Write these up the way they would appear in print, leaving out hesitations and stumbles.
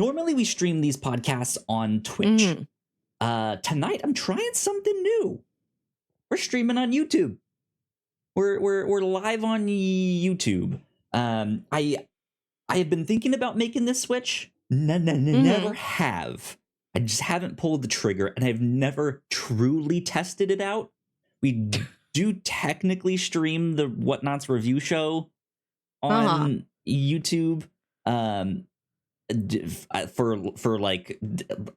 Normally we stream these podcasts on Twitch. Tonight I'm trying something new. We're streaming on YouTube. We're live on YouTube. I have been thinking about making this switch. Never have. I just haven't pulled the trigger, and I've never truly tested it out. We do technically stream the Whatnauts review show on YouTube for like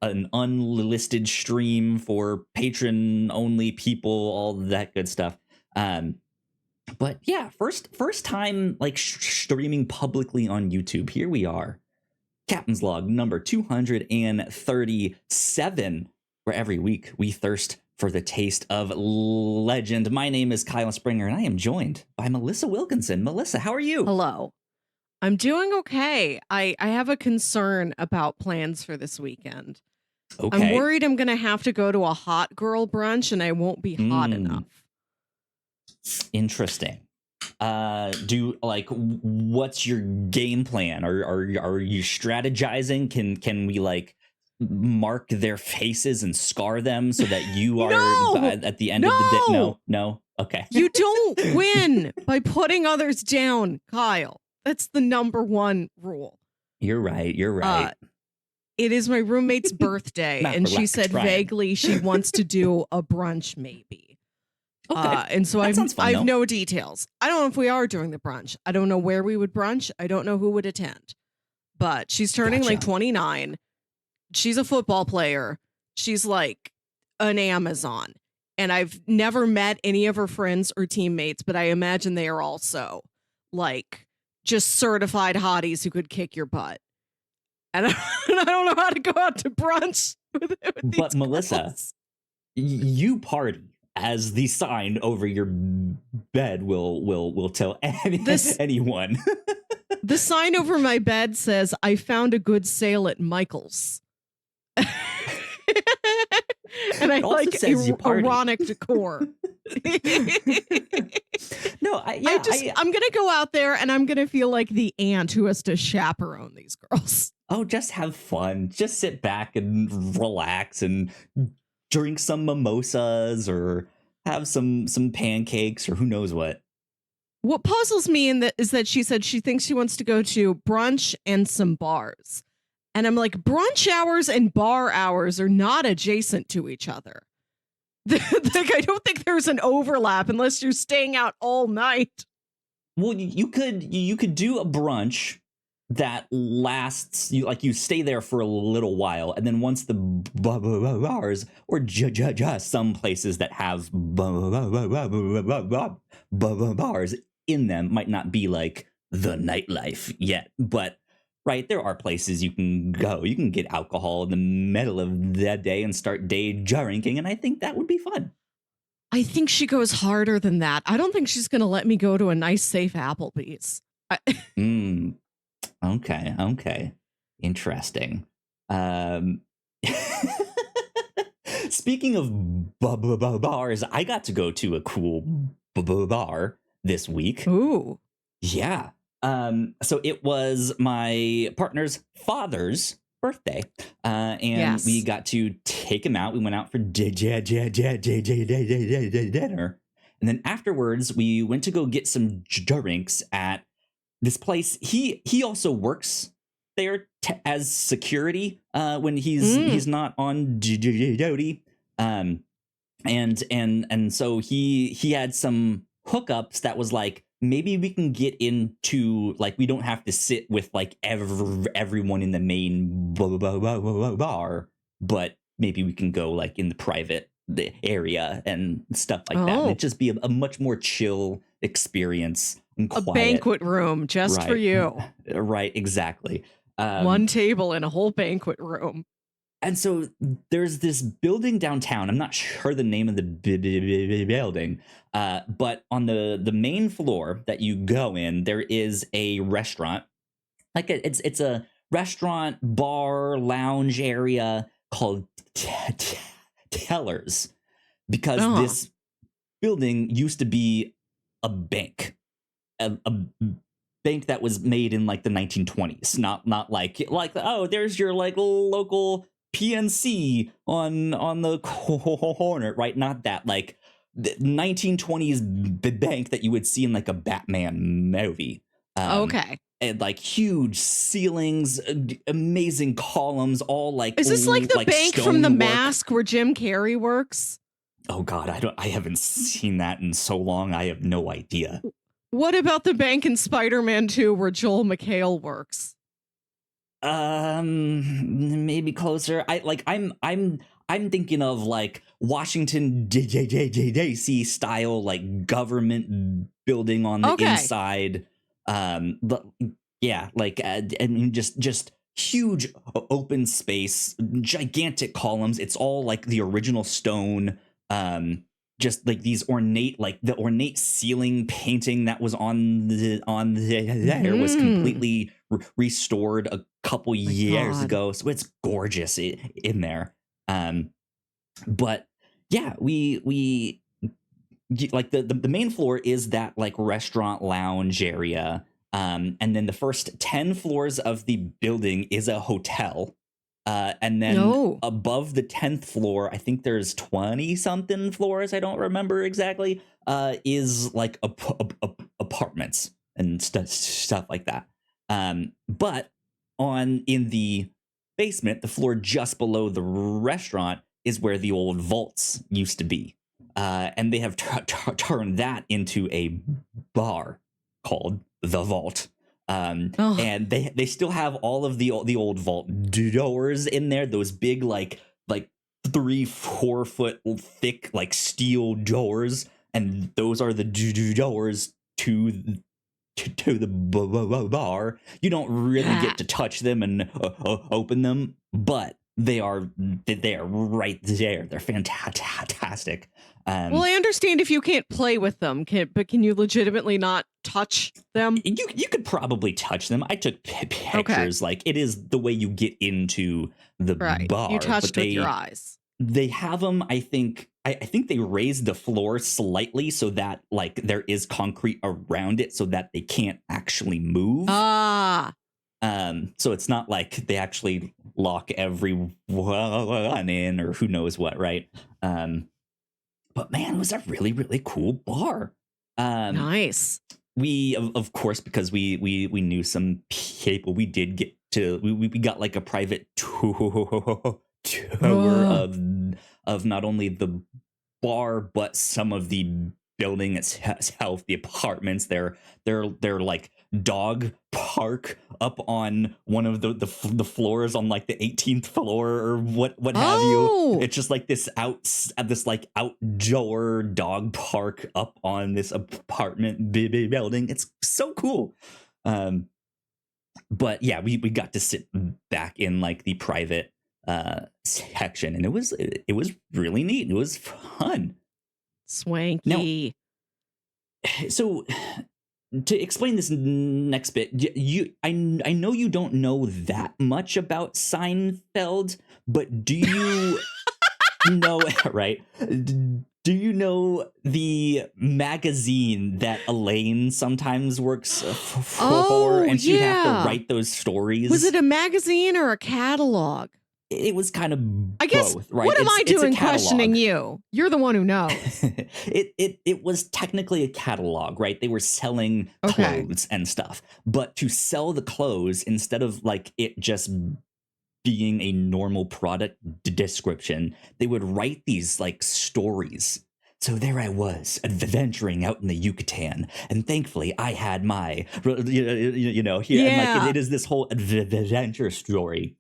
an unlisted stream for patron only people, all that good stuff. But yeah, first time like streaming publicly on YouTube. Here we are. Captain's Log number 237, where every week we thirst for the taste of legend. My name is Kyle Springer, and I am joined by Melissa Wilkinson. Melissa, how are you? Hello. I'm doing okay. I have a concern about plans for this weekend. Okay. I'm worried I'm going to have to go to a Hot Girl Brunch, and I won't be hot enough. Interesting. What's your game plan? Are you strategizing? Can we like mark their faces and scar them so that you are at the end of the day? No. Okay. You don't win by putting others down, Kyle. That's the number one rule. You're right. It is my roommate's birthday, and she said vaguely she wants to do a brunch, maybe. Okay. And so I've no details. I don't know if we are doing the brunch. I don't know where we would brunch. I don't know who would attend. But she's turning like 29. She's a football player. She's like an Amazon. And I've never met any of her friends or teammates, but I imagine they are also like just certified hotties who could kick your butt. And I don't know how to go out to brunch with these But Melissa, you party. As the sign over your bed will tell anyone. The sign over my bed says, "I found a good sale at Michael's." And I like ironic decor. No, I'm gonna go out there and I'm gonna feel like the aunt who has to chaperone these girls. Oh, just have fun. Just sit back and relax and drink some mimosas or have some pancakes or who knows what. What puzzles me is that she said she thinks she wants to go to brunch and some bars. And I'm like, brunch hours and bar hours are not adjacent to each other. Like, I don't think there's an overlap unless you're staying out all night. Well, you could do a brunch that lasts, you stay there for a little while, and then once the bars or just some places that have bars in them might not be like the nightlife yet, but right, there are places you can go. You can get alcohol in the middle of the day and start day drinking, and I think that would be fun. I think she goes harder than that. I don't think she's going to let me go to a nice, safe Applebee's. Okay. Interesting. Speaking of bars, I got to go to a cool bar this week. Ooh. Yeah. So it was my partner's father's birthday. And we got to take him out. We went out for dinner. And then afterwards, we went to go get some drinks at this place. He also works there as security when he's not on duty. And so he had some hookups that was like, maybe we can get into, like, we don't have to sit with like everyone in the main bar, but maybe we can go like in the private area and stuff like that. And it'd just be a much more chill experience. A banquet room just for you. Right, exactly. One table in a whole banquet room. And so there's this building downtown. I'm not sure the name of the building, but on the main floor that you go in, there is a restaurant. Like it's a restaurant, bar, lounge area called Tellers, because this building used to be a bank. A bank that was made in like the 1920s, not like oh, there's your like local PNC on the corner, right? Not that, like the 1920s bank that you would see in like a Batman movie. Okay. And like huge ceilings, amazing columns, all like Is this like the bank from The stonework. Mask where Jim Carrey works? Oh God, I haven't seen that in so long. I have no idea. What about the bank in Spider-Man 2 where Joel McHale works? Maybe closer. I'm thinking of like Washington DC style, like government building on the inside. But yeah, like I mean, just huge open space, gigantic columns. It's all like the original stone. Just like these ornate, like the ornate ceiling painting that was on there was completely restored a couple years ago, so it's gorgeous in there. But yeah, we like the main floor is that like restaurant lounge area, and then the first 10 floors of the building is a hotel. And then above the 10th floor, I think there's 20 something floors, I don't remember exactly, is like apartments and stuff like that. But in the basement, the floor just below the restaurant is where the old vaults used to be. And they have turned that into a bar called The Vault. And they still have all of the old vault doors in there, those big like 3-4 foot thick like steel doors, and those are the doors to the bar. You don't really get to touch them and open them, but they're right there. They're fantastic. Well, I understand if you can't play with them, but can you legitimately not touch them? You could probably touch them. I took pictures. Like, it is the way you get into the bar. You touched with your eyes. They have them. I think they raised the floor slightly so that like there is concrete around it so that they can't actually move. So it's not like they actually lock everyone in or who knows what, right? But man, it was a really, really cool bar. Nice. We, of course, because we knew some people, we did get to, we got like a private tour of not only the bar, but some of the building itself, the apartments. They're like dog park up on one of the floors on like the 18th floor or what have you. It's just like this outdoor dog park up on this apartment building. It's so cool. But yeah, we got to sit back in like the private section, and it was really neat. It was fun. Swanky. Now, so to explain this next bit, I know you don't know that much about Seinfeld, but do you know, right? Do you know the magazine that Elaine sometimes works for, and she'd have to write those stories? Was it a magazine or a catalog? It was kind of I guess, both, right? What am I doing questioning you? You're the one who knows. It was technically a catalog, right? They were selling clothes and stuff. But to sell the clothes, instead of like it just being a normal product description, they would write these like stories. So there I was, adventuring out in the Yucatan, and thankfully I had my, here, and like it is this whole adventure story.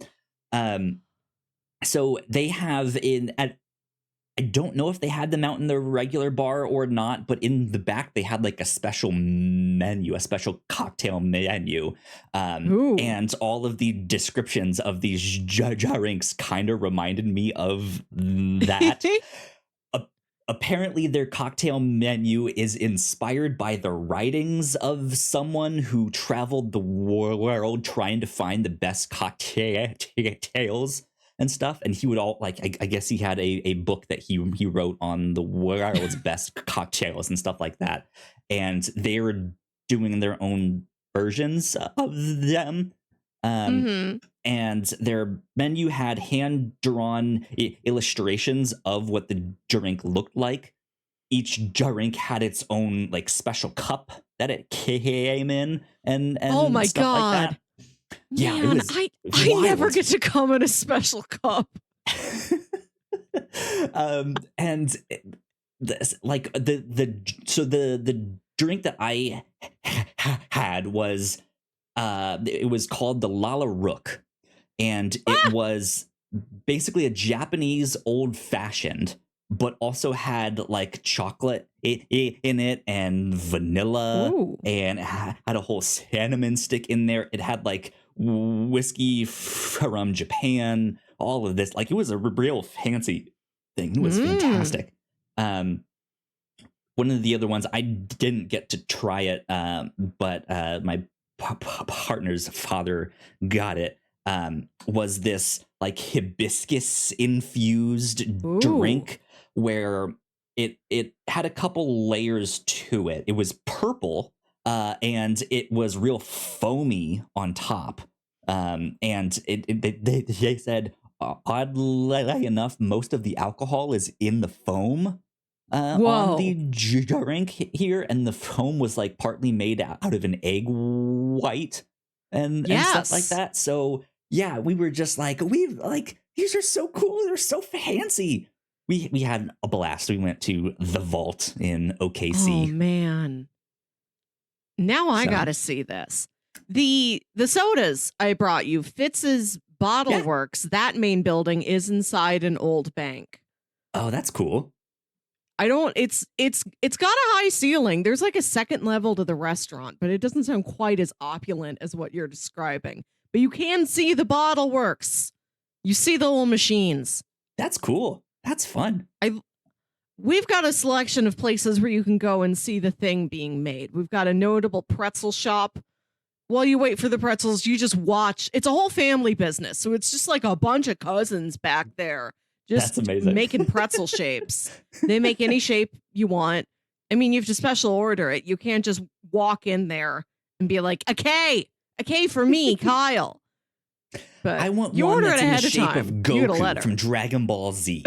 So they have I don't know if they had them out in the regular bar or not, but in the back they had like a special menu, a special cocktail menu. And all of the descriptions of these drinks kind of reminded me of that. Apparently their cocktail menu is inspired by the writings of someone who traveled the world trying to find the best cocktails and stuff, and he would I guess he had a book that he wrote on the world's best cocktails and stuff like that, and they were doing their own versions of them. And their menu had hand-drawn illustrations of what the drink looked like. Each drink had its own like special cup that it came in, and oh my stuff God. like that. Yeah, Man, I never get to come in a special cup. And this, like the drink that I had was it was called the Lala Rook, and it was basically a Japanese old fashioned, but also had like chocolate in it and vanilla. Ooh. And it had a whole cinnamon stick in there. It had like whiskey from Japan, all of this. Like it was a real fancy thing. It was fantastic. One of the other ones, I didn't get to try it, but my partner's father got it. Was this like hibiscus infused drink where it had a couple layers to it. It was purple, and it was real foamy on top. And they said, oddly enough, most of the alcohol is in the foam on the drink here, and the foam was like partly made out of an egg white and stuff like that. So yeah, we were just like, these are so cool, they're so fancy. We had a blast. We went to the Vault in OKC. Oh man, now I gotta see this. The sodas I brought you, Fitz's Bottle Works, that main building is inside an old bank. Oh, that's cool. It's got a high ceiling. There's like a second level to the restaurant, but it doesn't sound quite as opulent as what you're describing. But you can see the Bottle Works. You see the little machines. That's cool. That's fun. We've got a selection of places where you can go and see the thing being made. We've got a notable pretzel shop. While you wait for the pretzels, you just watch. It's a whole family business. So it's just like a bunch of cousins back there. Just That's amazing. Making pretzel shapes. They make any shape you want. I mean, you have to special order it. You can't just walk in there and be like, a K for me, Kyle. But I want you one order that's it in ahead the of shape time. of Goku from Dragon Ball Z.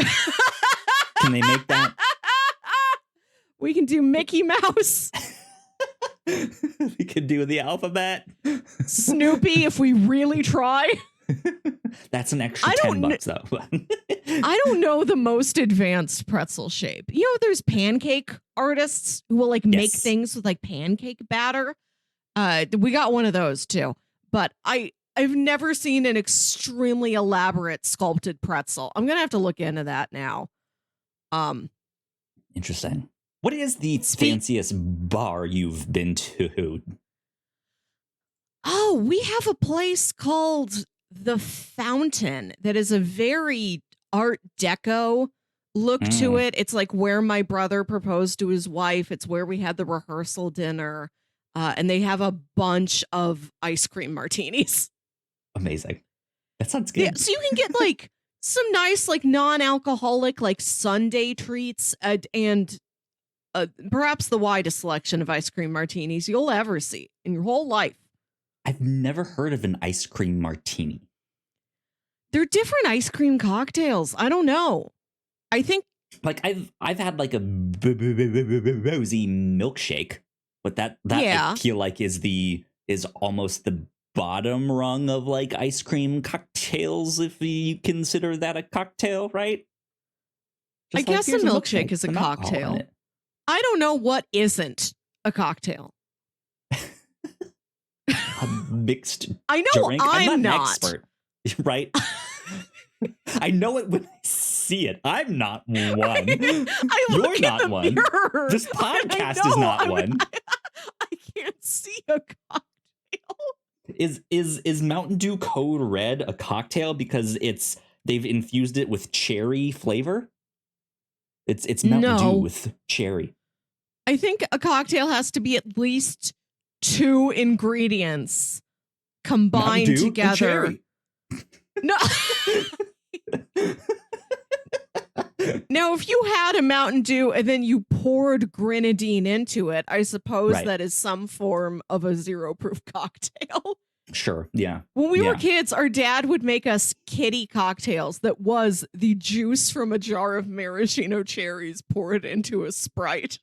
Can they make that? We can do Mickey Mouse. We could do the alphabet. Snoopy if we really try. That's an extra $10 though. I don't know the most advanced pretzel shape. You know, there's pancake artists who will like make things with like pancake batter. We got one of those too. But I've never seen an extremely elaborate sculpted pretzel. I'm gonna have to look into that now. Interesting. What is the fanciest bar you've been to? Oh, we have a place called The Fountain that is a very Art Deco look to it. It's like where my brother proposed to his wife. It's where we had the rehearsal dinner. And they have a bunch of ice cream martinis. Amazing. That sounds good. Yeah, so you can get like some nice, like non-alcoholic, like sundae treats and perhaps the widest selection of ice cream martinis you'll ever see in your whole life. I've never heard of an ice cream martini. They're different ice cream cocktails. I don't know. I think like I've had like a rosy milkshake, but that I feel like is almost the bottom rung of like ice cream cocktails, if you consider that a cocktail, right? I guess a milkshake is a cocktail. I don't know what isn't a cocktail. A mixed I know drink. I'm not an expert, right? I know it when I see it. I'm not one. You're not one. Mirror. This podcast is not one. I can't see a cocktail. Is Mountain Dew Code Red a cocktail because they've infused it with cherry flavor? It's Mountain Dew with cherry. I think a cocktail has to be at least 2 ingredients combined together. No. Now, if you had a Mountain Dew and then you poured grenadine into it, I suppose that is some form of a zero proof cocktail. Sure. Yeah. When we were kids, our dad would make us kitty cocktails that was the juice from a jar of maraschino cherries poured into a Sprite.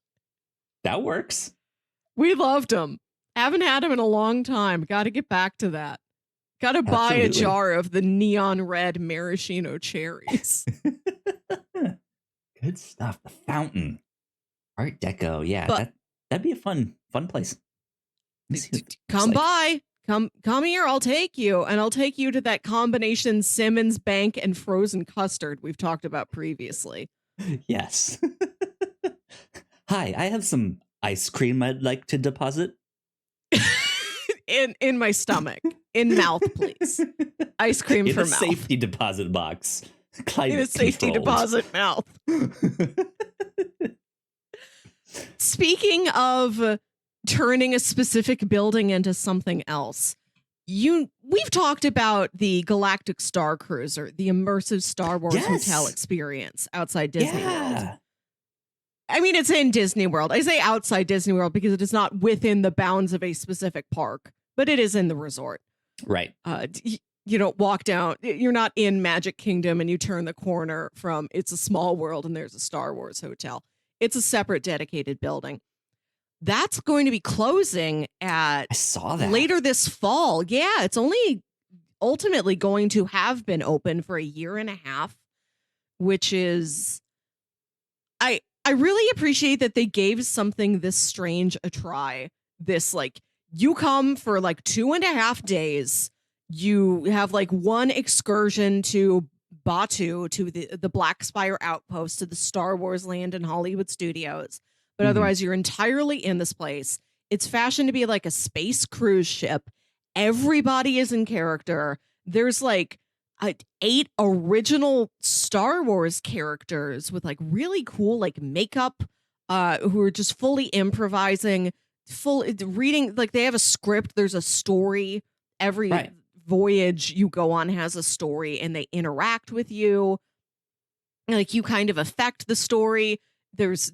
That works. We loved them. Haven't had them in a long time. Got to get back to that. Got to buy a jar of the neon red maraschino cherries. Good stuff. The fountain. Art Deco. Yeah, that'd be a fun place. Come by. Come here, I'll take you. And I'll take you to that combination Simmons Bank and frozen custard we've talked about previously. Yes. Hi, I have some ice cream I'd like to deposit. In my stomach. In mouth, please. Ice cream for mouth. In a safety deposit box. In a safety deposit mouth. Speaking of turning a specific building into something else, we've talked about the Galactic Star Cruiser, the immersive Star Wars hotel experience outside Disney World. I mean, it's in Disney World. I say outside Disney World because it is not within the bounds of a specific park, but it is in the resort. Right. You don't walk down. You're not in Magic Kingdom and you turn the corner from It's a Small World and there's a Star Wars hotel. It's a separate dedicated building. That's going to be closing I saw that later this fall. Yeah, it's only ultimately going to have been open for a year and a half, which is I really appreciate that they gave something this strange a try. This, like, you come for like 2.5 days. You have like one excursion to Batu, to the Black Spire Outpost, to the Star Wars land in Hollywood Studios. But otherwise, you're entirely in this place. It's fashioned to be like a space cruise ship. Everybody is in character. There's like 8 original Star Wars characters with like really cool like makeup, who are just fully improvising, reading. Like, they have a script. There's a story. Every voyage you go on has a story, and they interact with you. Like, you kind of affect the story. There's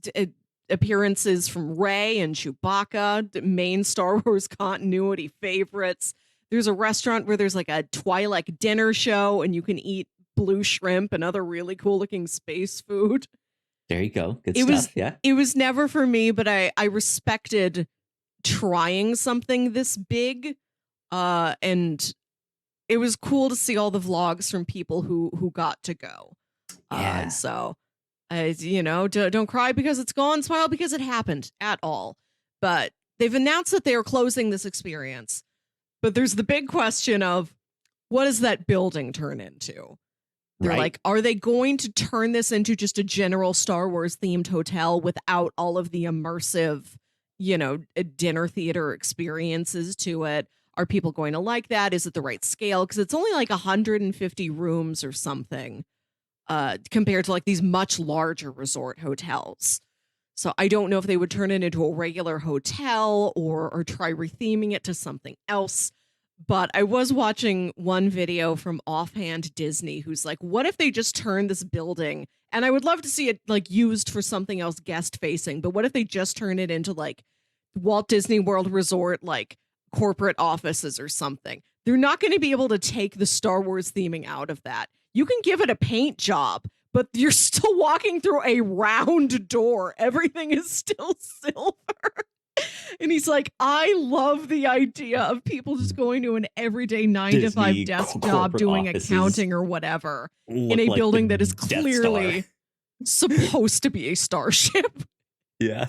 appearances from Rey and Chewbacca, the main Star Wars continuity favorites. There's a restaurant where there's like a Twi'lek dinner show, and you can eat blue shrimp and other really cool looking space food. There you go. Good stuff. It was never for me, but I respected trying something this big. And it was cool to see all the vlogs from people who got to go. So, don't cry because it's gone, smile because it happened at all. But they've announced that they are closing this experience. But there's the big question of, what does that building turn into? They're like, are they going to turn this into just a general Star Wars themed hotel without all of the immersive, dinner theater experiences to it? Are people going to like that? Is it the right scale? Because it's only like 150 rooms or something, compared to like these much larger resort hotels. So I don't know if they would turn it into a regular hotel or try retheming it to something else. But I was watching one video from Offhand Disney, who's like, what if they just turn this building? And I would love to see it like used for something else guest facing. But what if they just turn it into like Walt Disney World Resort, like corporate offices or something? They're not going to be able to take the Star Wars theming out of that. You can give it a paint job, but you're still walking through a round door. Everything is still silver. And he's like, I love the idea of people just going to an everyday 9-to-5 desk job doing accounting or whatever in a building that is clearly supposed to be a starship. Yeah.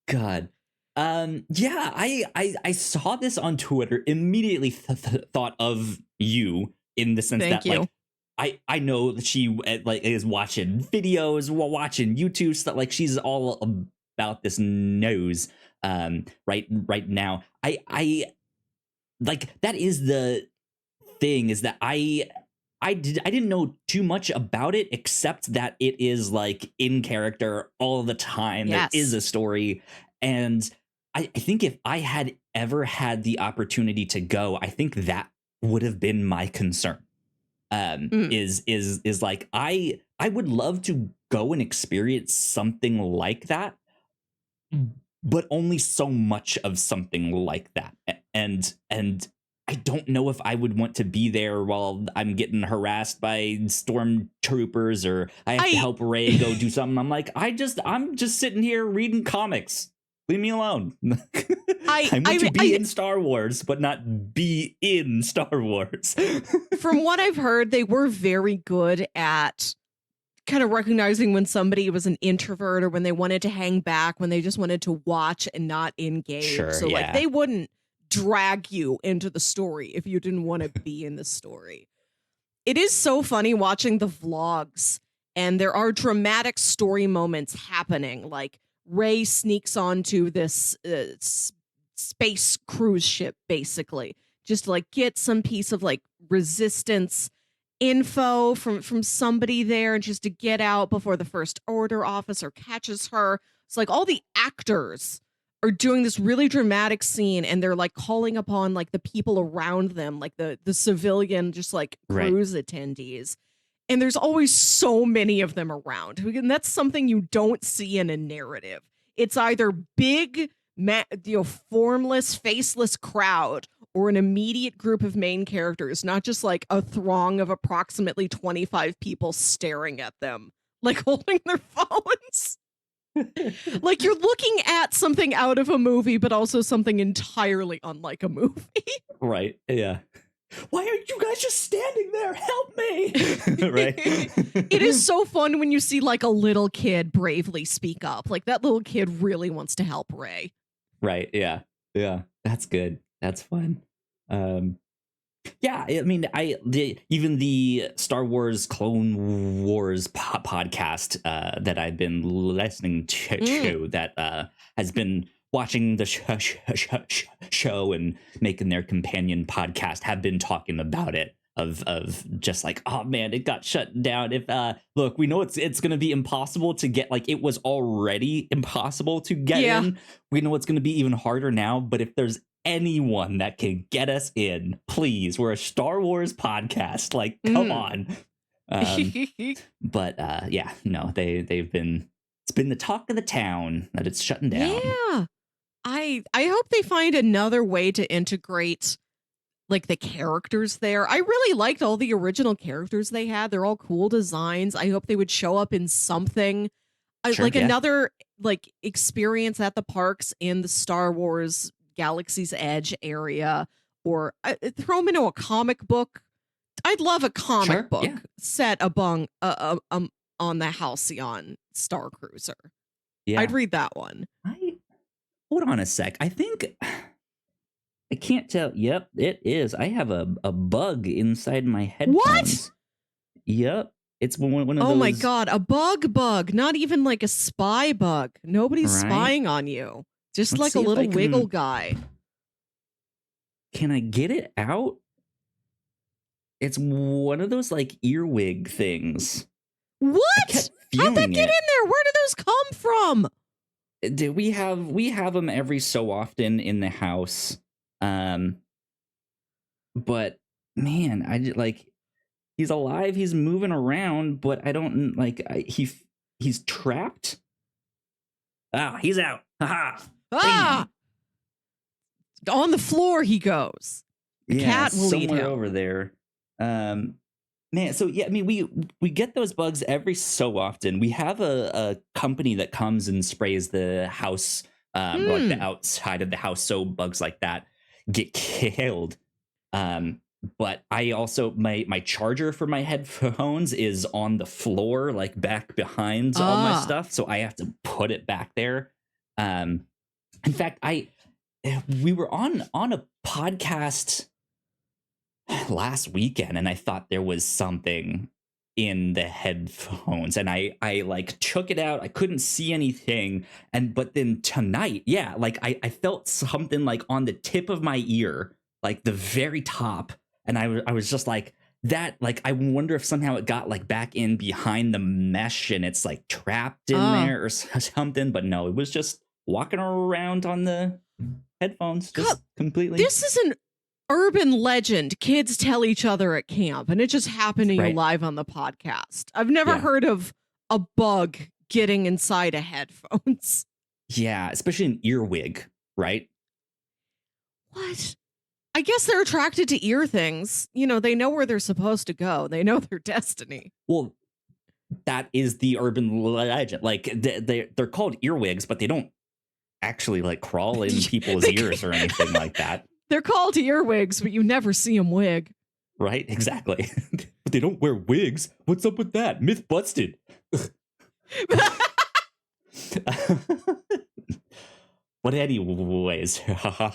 God. I saw this on Twitter, immediately thought of you in the sense that like I know that she like is watching videos, watching YouTube stuff, like she's all about this news right now. I like, that is the thing, is that I didn't know too much about it, except that it is like in character all the time. There is a story, and I think if I had ever had the opportunity to go, I think that would have been my concern. Is like, I I would love to go and experience something like that, but only so much of something like that. And I don't know if I would want to be there while I'm getting harassed by stormtroopers, or I have to help Ray go do something. I'm just sitting here reading comics. Leave me alone. I want to be in Star Wars, but not be in Star Wars. From what I've heard, they were very good at kind of recognizing when somebody was an introvert, or when they wanted to hang back, when they just wanted to watch and not engage. Sure, so yeah. like they wouldn't drag you into the story if you didn't want to be in the story. It is so funny watching the vlogs, and there are dramatic story moments happening. Like Ray sneaks onto this space cruise ship, basically, just to like get some piece of like resistance info from somebody there, and just to get out before the First Order officer catches her. It's like all the actors are doing this really dramatic scene, and they're like calling upon like the people around them, like the civilian, just like cruise attendees. And there's always so many of them around. And that's something you don't see in a narrative. It's either big, formless, faceless crowd, or an immediate group of main characters, not just like a throng of approximately 25 people staring at them, like holding their phones. Like you're looking at something out of a movie, but also something entirely unlike a movie. Right. Yeah. Why aren't you guys just standing there? Help me. Right. It is so fun when you see like a little kid bravely speak up. Like that little kid really wants to help Ray. Right. Yeah. Yeah. That's good. That's fun. Yeah, I mean, even the Star Wars Clone Wars podcast that I've been listening to that has been watching the show and making their companion podcast, have been talking about it, of just like, oh man, it got shut down. If look, we know it's going to be impossible to get, like it was already impossible to get in. We know it's going to be even harder now, but if there's anyone that can get us in, please, we're a Star Wars podcast, like come on. But yeah, no, they've been, it's been the talk of the town that it's shutting down. Yeah, I hope they find another way to integrate like the characters there. I really liked all the original characters they had. They're all cool designs. I hope they would show up in something. Another like experience at the parks in the Star Wars Galaxy's Edge area, or throw them into a comic book. I'd love a comic book set on the Halcyon Star Cruiser. Yeah, I'd read that one. Hold on a sec. I think I can't tell. Yep, it is. I have a bug inside my headphones. What? Yep. It's one of those. Oh my god, a bug. Not even like a spy bug. Nobody's spying on you. Just like a little wiggle guy. Can I get it out? It's one of those like earwig things. What? How'd that get in there? Where did those come from? We have them every so often in the house. But man, I like, he's alive, he's moving around, but I don't like, he's trapped. Ah, he's out. Haha. Ah! On the floor he goes. The cat will eat him. Over there. Man, so yeah, I mean, we get those bugs every so often. We have a company that comes and sprays the house, like the outside of the house, so bugs like that get killed. But I also, my charger for my headphones is on the floor, like back behind all my stuff, so I have to put it back there. In fact, we were on a podcast last weekend, and I thought there was something in the headphones, and I like took it out. I couldn't see anything, but then tonight, yeah, like I felt something like on the tip of my ear, like the very top, and I was just like, that, like, I wonder if somehow it got like back in behind the mesh and it's like trapped in there or something. But no, it was just walking around on the headphones, just completely. This is urban legend kids tell each other at camp, and it just happened to you live on the podcast. I've never heard of a bug getting inside a headphones. Yeah, especially an earwig, right? What? I guess they're attracted to ear things. You know, they know where they're supposed to go. They know their destiny. Well, that is the urban legend. Like they're called earwigs, but they don't actually like crawl in people's ears or anything like that. They're called earwigs, but you never see them wig. Right? Exactly. But they don't wear wigs. What's up with that? Myth busted. But anyways,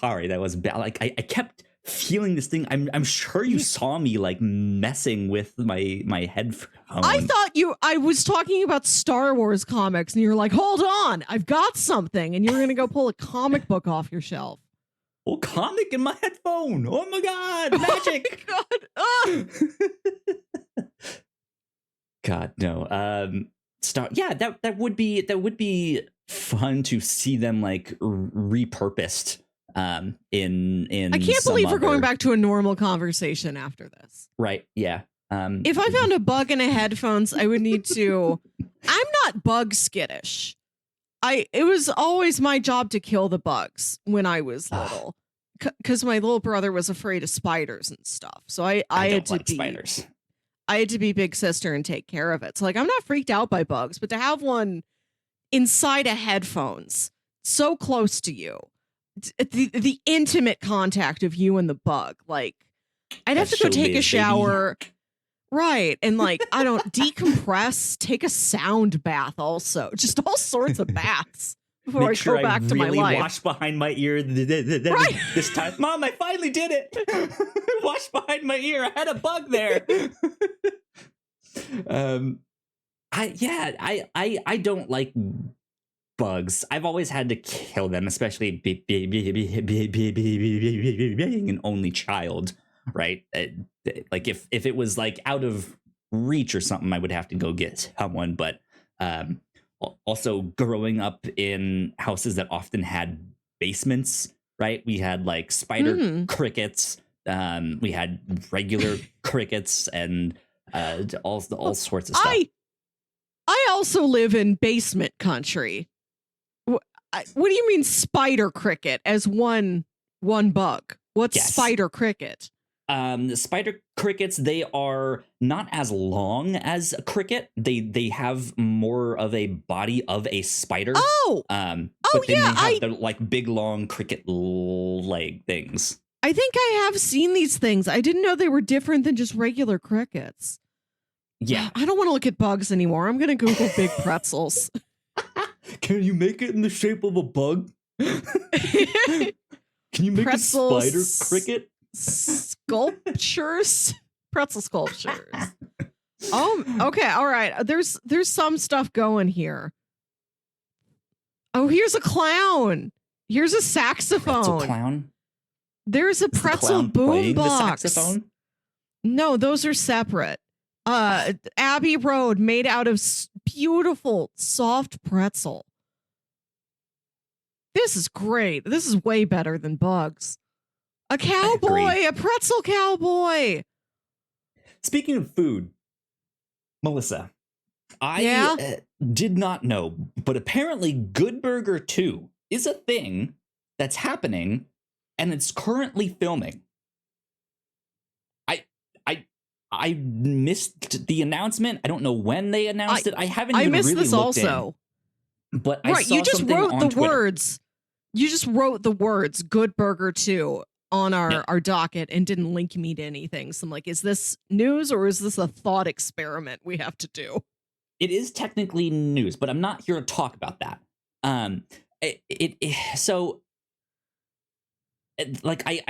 sorry, that was bad. Like I kept feeling this thing. I'm sure you saw me like messing with my headphone. I thought I was talking about Star Wars comics, and you're like, hold on, I've got something, and you were gonna go pull a comic book off your shelf. Oh, comic in my headphone! Oh my god, magic! Oh my god! God no. Yeah, that would be fun to see them like repurposed. In I can't believe we're going back to a normal conversation after this. Right? Yeah. If I found a bug in a headphones, I would need to. I'm not bug skittish. It was always my job to kill the bugs when I was little, because my little brother was afraid of spiders and stuff. So I had to be spiders. I had to be big sister and take care of it. So like, I'm not freaked out by bugs, but to have one inside a headphones, so close to you, the intimate contact of you and the bug, like I'd have to go take a shower. Baby. Right. And like, I don't decompress, take a sound bath also. Just all sorts of baths before I go back to my life. Wash behind my ear this time. Mom, I finally did it. Wash behind my ear. I had a bug there. I don't like bugs. I've always had to kill them, especially being an only child. Right, like if it was like out of reach or something, I would have to go get someone. But also growing up in houses that often had basements, right? We had like spider crickets, we had regular crickets, and all sorts of stuff. I also live in basement country. What do you mean spider cricket as one bug? What's spider cricket? The spider crickets, they are not as long as a cricket. They have more of a body of a spider. But then they have the like big long cricket leg things. I think I have seen these things. I didn't know they were different than just regular crickets. Yeah. I don't want to look at bugs anymore. I'm going to Google big pretzels. Can you make it in the shape of a bug? Can you make pretzels, a spider cricket? Sculptures, pretzel sculptures. Okay, all right. There's some stuff going here. Oh, here's a clown. Here's a saxophone. Pretzel clown. There's a pretzel boombox. No, those are separate. Abbey Road, made out of beautiful soft pretzel. This is great. This is way better than bugs. A cowboy, a pretzel cowboy. Speaking of food, Melissa, I did not know, but apparently Good Burger 2 is a thing that's happening, and it's currently filming. I missed the announcement. I don't know when they announced it. I haven't even really looked also. But I saw you just wrote on the Twitter. words. You just wrote the words Good Burger 2 on our docket and didn't link me to anything. So I'm like, is this news or is this a thought experiment we have to do? It is technically news, but I'm not here to talk about that. I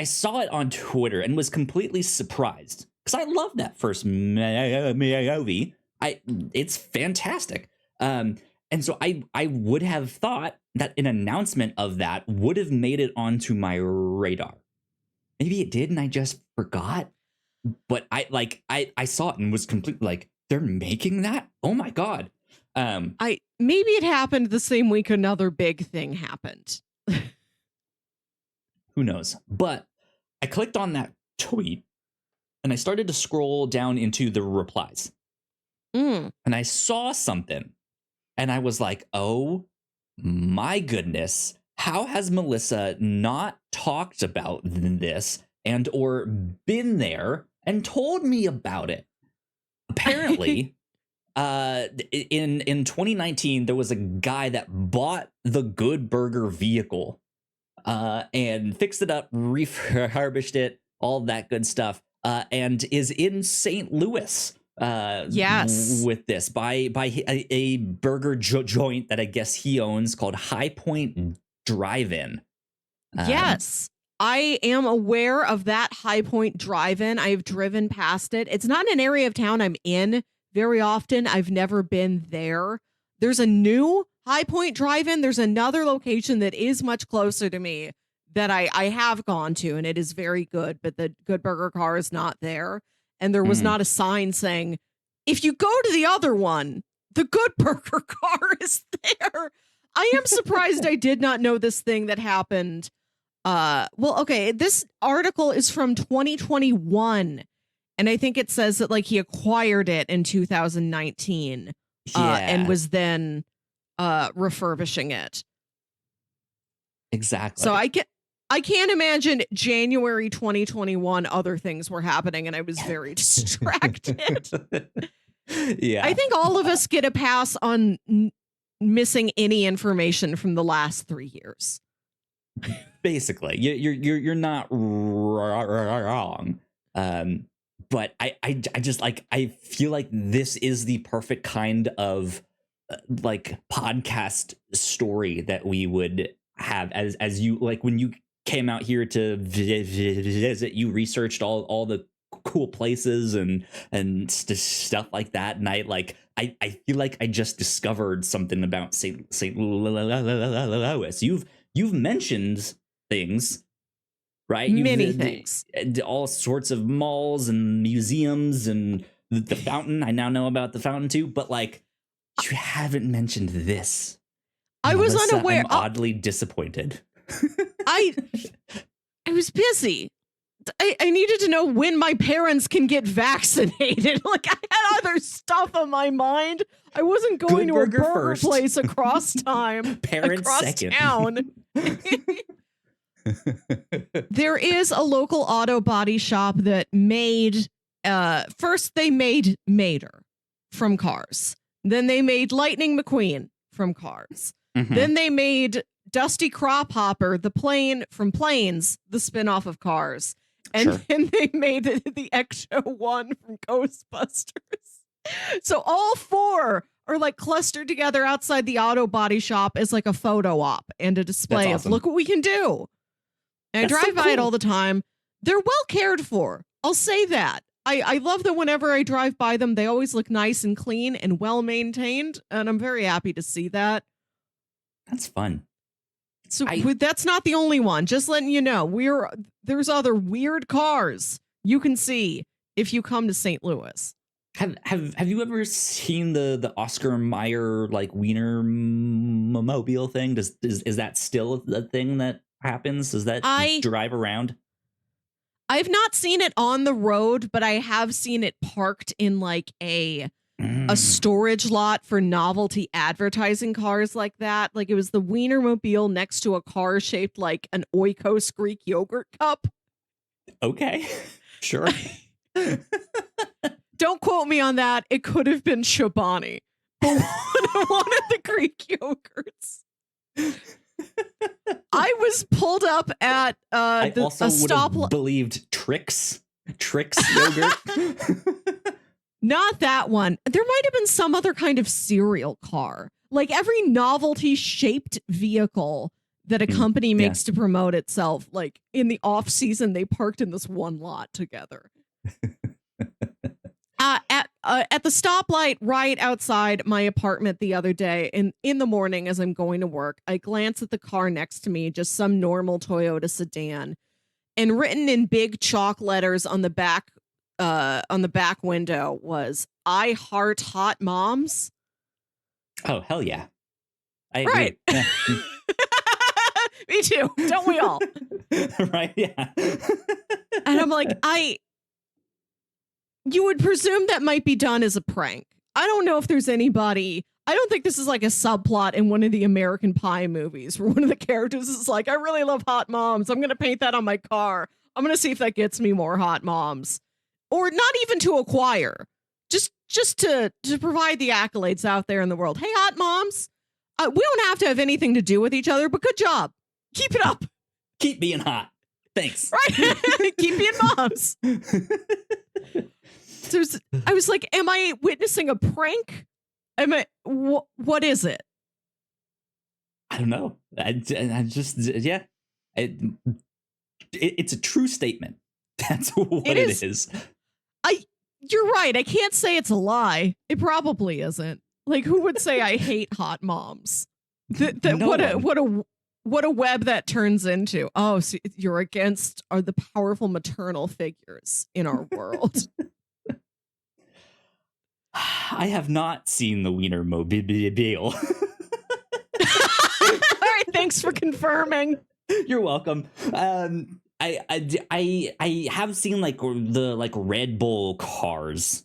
saw it on Twitter and was completely surprised because I love that first movie. It's fantastic. And so I would have thought that an announcement of that would have made it onto my radar. Maybe it did, and I just forgot. But I saw it and was completely like, they're making that? Oh my god! Maybe it happened the same week another big thing happened. Who knows? But I clicked on that tweet and I started to scroll down into the replies. And I saw something and I was like, oh my goodness, how has Melissa not talked about this and or been there and told me about it? Apparently, in 2019, there was a guy that bought the Good Burger vehicle and fixed it up, refurbished it, all that good stuff, and is in St. Louis. Yes, with this by a burger joint that I guess he owns called High Point Drive-In. Yes, I am aware of that High Point Drive-In. I've driven past it. It's not an area of town I'm in very often. I've never been there. There's a new High Point Drive-In. There's another location that is much closer to me that I have gone to, and it is very good, but the Good Burger car is not there. And there was not a sign saying, if you go to the other one, the Good Burger car is there. I am surprised I did not know this thing that happened. Okay, this article is from 2021. And I think it says that like he acquired it in 2019 and was then refurbishing it. Exactly. So I can't imagine January 2021 other things were happening and I was very distracted. Yeah. I think all of us get a pass on missing any information from the last 3 years. Basically, you're not wrong. But I just like, I feel like this is the perfect kind of like podcast story that we would have as you, like, when you came out here to visit, you researched all the cool places and stuff like that, and I feel like I just discovered something about St. Louis. You've mentioned things, right? Many things, all sorts of malls and museums and the fountain. I now know about the fountain too, but like, you haven't mentioned this. I was Melissa, unaware. I'm oddly disappointed. I was busy. I needed to know when my parents can get vaccinated. Like, I had other stuff on my mind. I wasn't going to a burger first. Place across parents across second. Town. There is a local auto body shop that made first they made Mater from Cars. Then they made Lightning McQueen from Cars. Mm-hmm. Then they made Dusty Crophopper, the plane from Planes, the spinoff of Cars. And then they made the Ecto-1 from Ghostbusters. So all four are like clustered together outside the auto body shop as like a photo op and a display of look what we can do. And I drive by it all the time. They're well cared for. I'll say that. I love that whenever I drive by them, they always look nice and clean and well maintained. And I'm very happy to see that. That's fun. So that's not the only one. Just letting you know, there's other weird cars you can see if you come to St. Louis. Have you ever seen the Oscar Mayer like wienermobile thing? Is that still a thing that happens? Does that drive around? I've not seen it on the road, but I have seen it parked in like a storage lot for novelty advertising cars like that. Like it was the wienermobile next to a car shaped like an Oikos Greek yogurt cup. Okay, sure. Don't quote me on that. It could have been Chobani. But one of the Greek yogurts. I was pulled up at I also would have believed Trix yogurt. Not that one. There might have been some other kind of cereal car. Like every novelty shaped vehicle that a company makes to promote itself. Like in the off season, they parked in this one lot together. At the stoplight right outside my apartment the other day, in the morning as I'm going to work, I glance at the car next to me, just some normal Toyota sedan, and written in big chalk letters on the back window was "I heart hot moms." Oh, hell yeah. I agree. Right. Yeah. Me too. Don't we all? Right. Yeah. And I'm like, you would presume that might be done as a prank. I don't know if there's anybody. I don't think this is like a subplot in one of the American Pie movies where one of the characters is like, I really love hot moms. I'm going to paint that on my car. I'm going to see if that gets me more hot moms. Or not even to acquire. Just to provide the accolades out there in the world. Hey, hot moms. We don't have to have anything to do with each other, but good job. Keep it up. Keep being hot. Thanks. Right? Keep being moms. So I was like, am I witnessing a prank? What is it? I don't know. I just, yeah. It's a true statement. That's what it is. You're right. I can't say it's a lie. It probably isn't. Like, who would say I hate hot moms? What a web that turns into. Oh, so you're against the powerful maternal figures in our world. I have not seen the Wienermobile. All right, thanks for confirming. You're welcome. I have seen like the Red Bull cars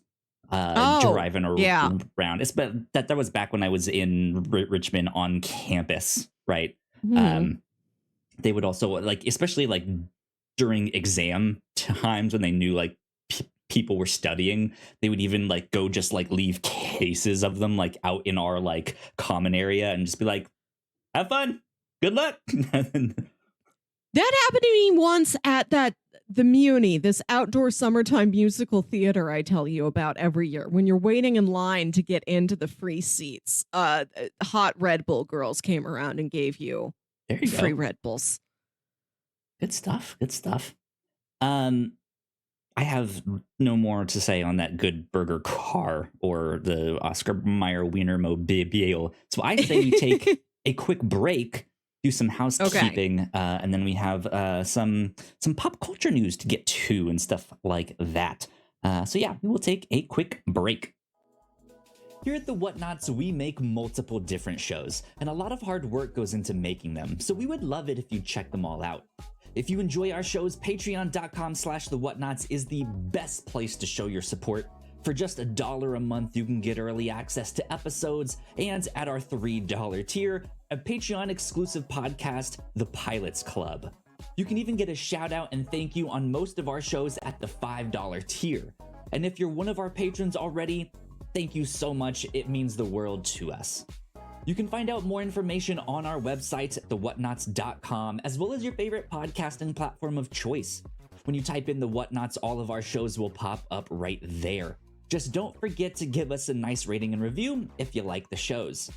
driving around. It's that was back when I was in Richmond on campus, right? They would also like, especially like during exam times when they knew like people were studying, they would even like go just like leave cases of them like out in our like common area and just be like, have fun, good luck. That happened to me once at the Muni, this outdoor summertime musical theater I tell you about every year. When you're waiting in line to get into the free seats, hot Red Bull girls came around and gave you free Red Bulls. Good stuff. I have no more to say on that Good Burger car or the Oscar Mayer Wienermobile. So I say we take a quick break, do some housekeeping, and then we have some pop culture news to get to and stuff like that. So yeah, we will take a quick break. Here at the Whatnauts, we make multiple different shows, and a lot of hard work goes into making them, so we would love it if you check them all out. If you enjoy our shows, patreon.com/thewhatnauts is the best place to show your support. For just $1 a month, you can get early access to episodes, and at our $3 tier, a Patreon exclusive podcast, The Pilots Club. You can even get a shout out and thank you on most of our shows at the $5 tier. And if you're one of our patrons already, thank you so much. It means the world to us. You can find out more information on our website, thewhatnauts.com, as well as your favorite podcasting platform of choice. When you type in the Whatnauts, all of our shows will pop up right there. Just don't forget to give us a nice rating and review if you like the shows.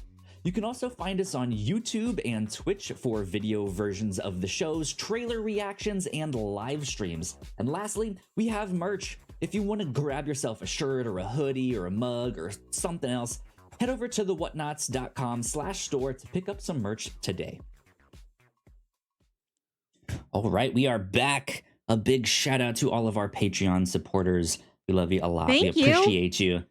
You can also find us on YouTube and Twitch for video versions of the shows, trailer reactions, and live streams. And lastly, we have merch. If you want to grab yourself a shirt or a hoodie or a mug or something else, head over to thewhatnauts.com/store to pick up some merch today. All right, we are back. A big shout out to all of our Patreon supporters. We love you a lot. We appreciate you.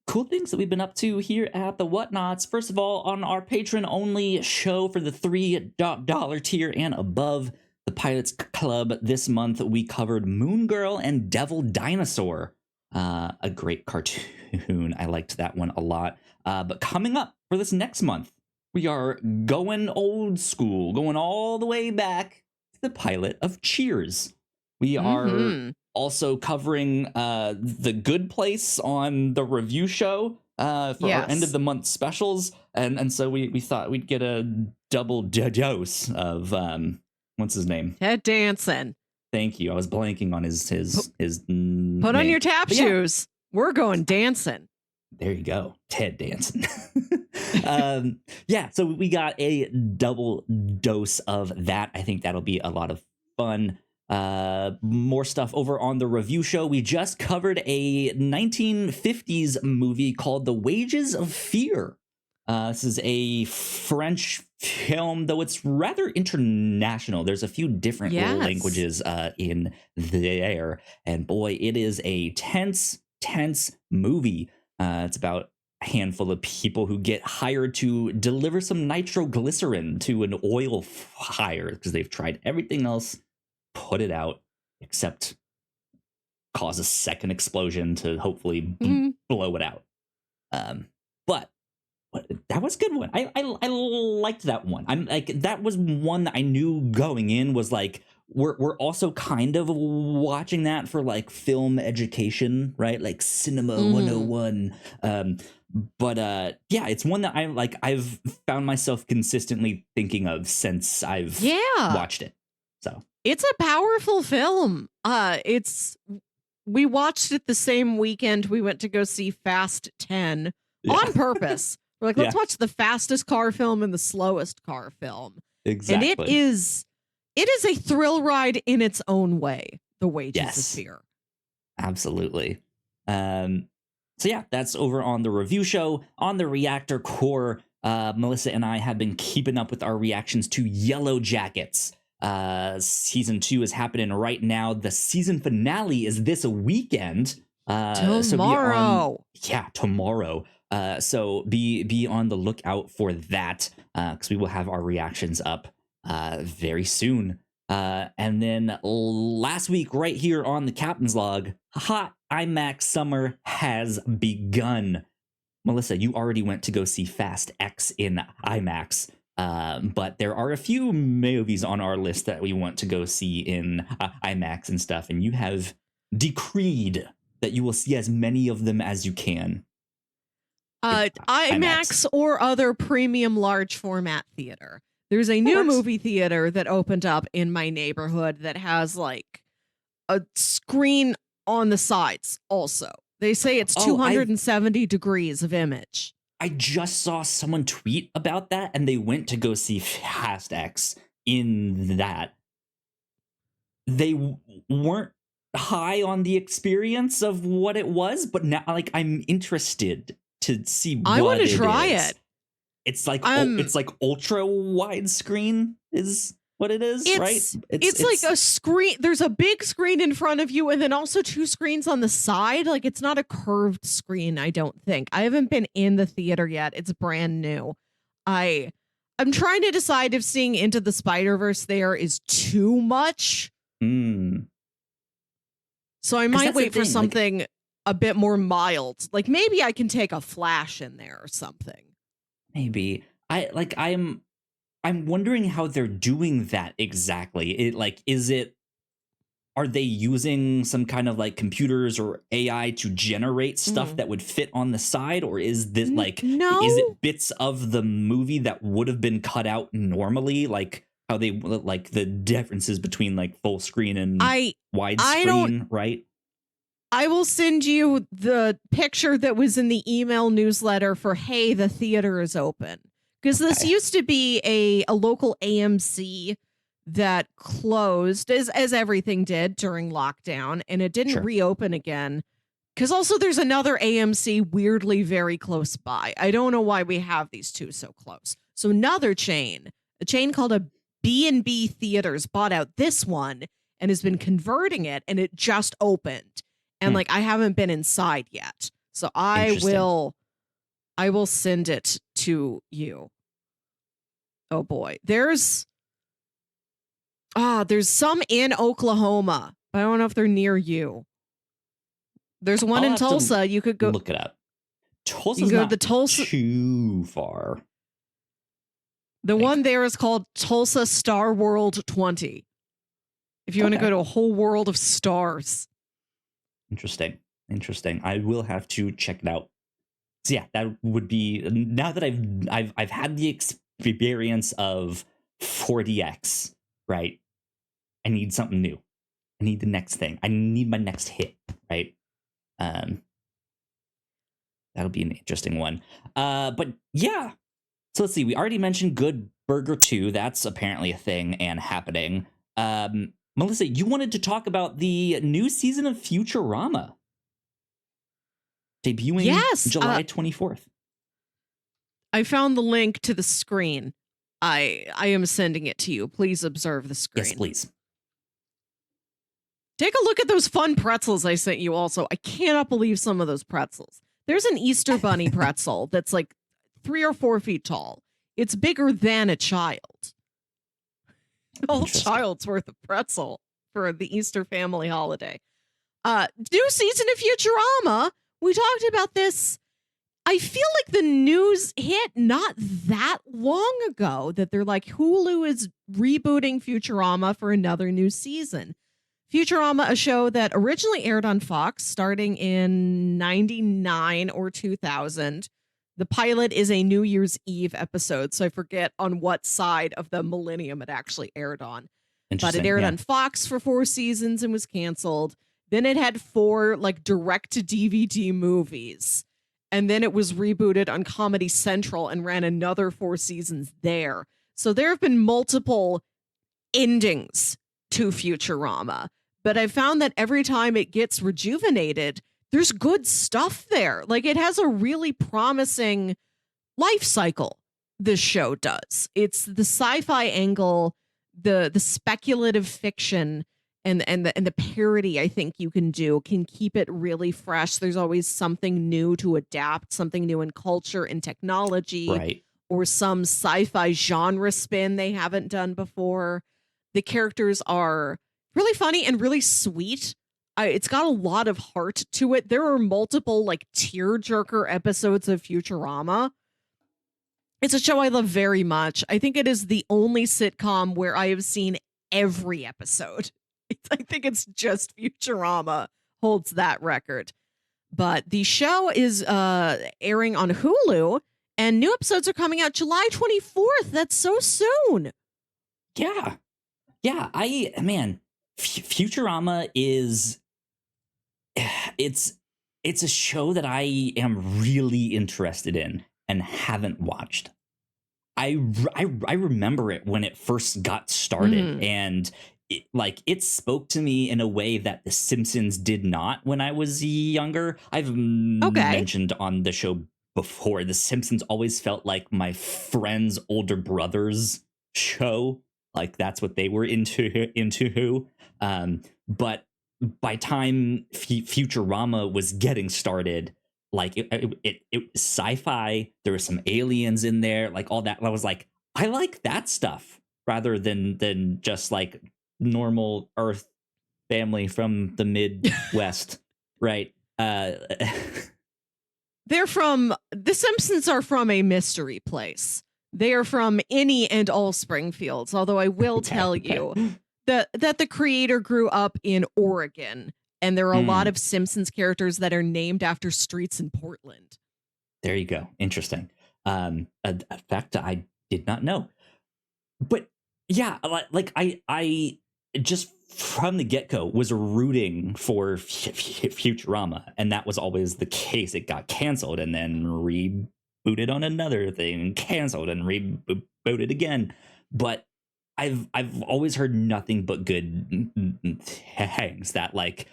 Cool things that we've been up to here at the Whatnauts. First of all, on our patron-only show for the $3 tier and above, the Pilots Club, this month we covered Moon Girl and Devil Dinosaur. A great cartoon. I liked that one a lot. But coming up for this next month, we are going old school, going all the way back to the pilot of Cheers. We are also covering The Good Place on the review show for our end of the month specials. And so we thought we'd get a double dose of, what's his name? Ted Danson. Thank you. I was blanking on his Put name. on your tap shoes. We're going dancing. There you go. Ted Danson. So we got a double dose of that. I think that'll be a lot of fun. More stuff over on the review show. We just covered a 1950s movie called The Wages of Fear. This is a French film, though it's rather international. There's a few different languages in there. And boy, it is a tense movie. It's about a handful of people who get hired to deliver some nitroglycerin to an oil fire because they've tried everything else put it out, except cause a second explosion to hopefully blow it out. But that was a good one. I liked that one. I'm like, that was one that I knew going in was like, we're also kind of watching that for like film education, right? Like cinema 101. But yeah, it's one that I've found myself consistently thinking of since I've watched it. So it's a powerful film. We watched it the same weekend we went to go see Fast 10 on purpose. We're like, let's watch the fastest car film and the slowest car film. Exactly. And it is a thrill ride in its own way, The Wages of Fear. Absolutely. So yeah, that's over on the review show. On the Reactor Core, Melissa and I have been keeping up with our reactions to Yellow Jackets. Season 2 is happening right now. The season finale is this weekend. Tomorrow. Tomorrow. So be on the lookout for that, because we will have our reactions up very soon. And then last week, right here on the Captain's Log, Hot IMAX Summer has begun. Melissa, you already went to go see Fast X in IMAX. But there are a few movies on our list that we want to go see in IMAX and stuff, and you have decreed that you will see as many of them as you can. IMAX or other premium large format theater. There's a new movie theater that opened up in my neighborhood that has like a screen on the sides also. They say it's 270 degrees of image. I just saw someone tweet about that, and they went to go see Fast X in that. They weren't high on the experience of what it was, but now like I'm interested to see what I want to try is. it. It's like it's like ultra widescreen is what it is, right? It's like a screen. There's a big screen in front of you and then also two screens on the side. Like it's not a curved screen, I don't think. I haven't been in the theater yet. It's brand new. I'm trying to decide if seeing Into the Spider-Verse there is too much. So I might wait for something a bit more mild. Like maybe I can take a Flash in there or something. Maybe. I'm wondering how they're doing that exactly. Are they using some kind of like computers or AI to generate stuff that would fit on the side? Or is this is it bits of the movie that would have been cut out normally? Like how they like the differences between like full screen and widescreen, right? I will send you the picture that was in the email newsletter for, hey, the theater is open. Because this used to be a local AMC that closed, as everything did during lockdown, and it didn't reopen again. Because also there's another AMC weirdly very close by. I don't know why we have these two so close. So another chain, a chain called a B&B Theaters, bought out this one and has been converting it, and it just opened. And like I haven't been inside yet. So I will send it to you. Oh boy. There's some in Oklahoma, but I don't know if they're near you. There's one in Tulsa. You could go look it up. Tulsa's not too far. The one there is called Tulsa Star World 20. If you want to go to a whole world of stars. Interesting. I will have to check it out. So yeah, that would be, now that I've had the experience of 4DX, right? I need something new. I need the next thing. I need my next hit, right? That'll be an interesting one. But yeah. So let's see. We already mentioned Good Burger 2. That's apparently a thing and happening. Melissa, you wanted to talk about the new season of Futurama. Debuting July 24th. I found the link to the screen. I am sending it to you. Please observe the screen. Yes, please. Take a look at those fun pretzels I sent you also. I cannot believe some of those pretzels. There's an Easter Bunny pretzel that's like 3 or 4 feet tall. It's bigger than a child. A whole child's worth of pretzel. for the Easter family holiday. New season of Futurama. We talked about this. I feel like the news hit not that long ago that they're like, Hulu is rebooting Futurama for another new season. Futurama, a show that originally aired on Fox starting in 99 or 2000. The pilot is a New Year's Eve episode, so I forget on what side of the millennium it actually aired on. But it aired on Fox for 4 seasons and was canceled. Then it had 4 like direct-to-DVD movies. And then it was rebooted on Comedy Central and ran another 4 seasons there. So there have been multiple endings to Futurama. But I found that every time it gets rejuvenated, there's good stuff there. Like, it has a really promising life cycle, this show does. It's the sci-fi angle, the speculative fiction, and the parody I think you can keep it really fresh. There's always something new to adapt, something new in culture and technology, right, or some sci-fi genre spin they haven't done before. The characters are really funny and really sweet. It's got a lot of heart to it. There are multiple like tearjerker episodes of Futurama. It's a show I love very much. I think it is the only sitcom where I have seen every episode. I think it's just Futurama holds that record. But the show is airing on Hulu, and new episodes are coming out July 24th. That's so soon. Yeah. Yeah, Futurama is it's a show that I am really interested in and haven't watched. I remember it when it first got started, and it spoke to me in a way that The Simpsons did not when I was younger. I've mentioned on the show before, The Simpsons always felt like my friend's older brother's show. Like, that's what they were into. But by time Futurama was getting started, like it sci-fi, there was some aliens in there, like all that. I was like, I like that stuff rather than just like normal Earth family from the Midwest, right? The Simpsons are from a mystery place. They are from any and all Springfields, although I will tell you that the creator grew up in Oregon, and there are a lot of Simpsons characters that are named after streets in Portland. There you go. Interesting. A fact I did not know. But yeah, like I just from the get-go was rooting for Futurama, and that was always the case. It got canceled and then rebooted on another thing, canceled and rebooted again. But I've always heard nothing but good things. That like,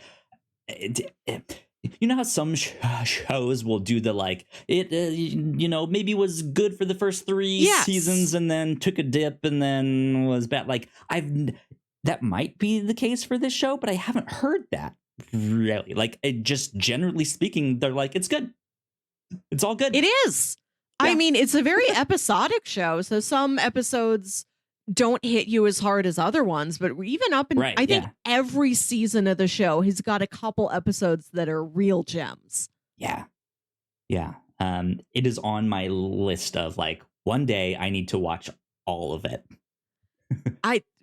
you know how some shows will do the like it maybe was good for the first 3 seasons and then took a dip and then was bad. Like that might be the case for this show, but I haven't heard that really. Like, just generally speaking, they're like, it's good. It's all good. It is. Yeah. I mean, it's a very episodic show, so some episodes don't hit you as hard as other ones, but even up in I think every season of the show has got a couple episodes that are real gems. Yeah. It is on my list of like, one day I need to watch all of it.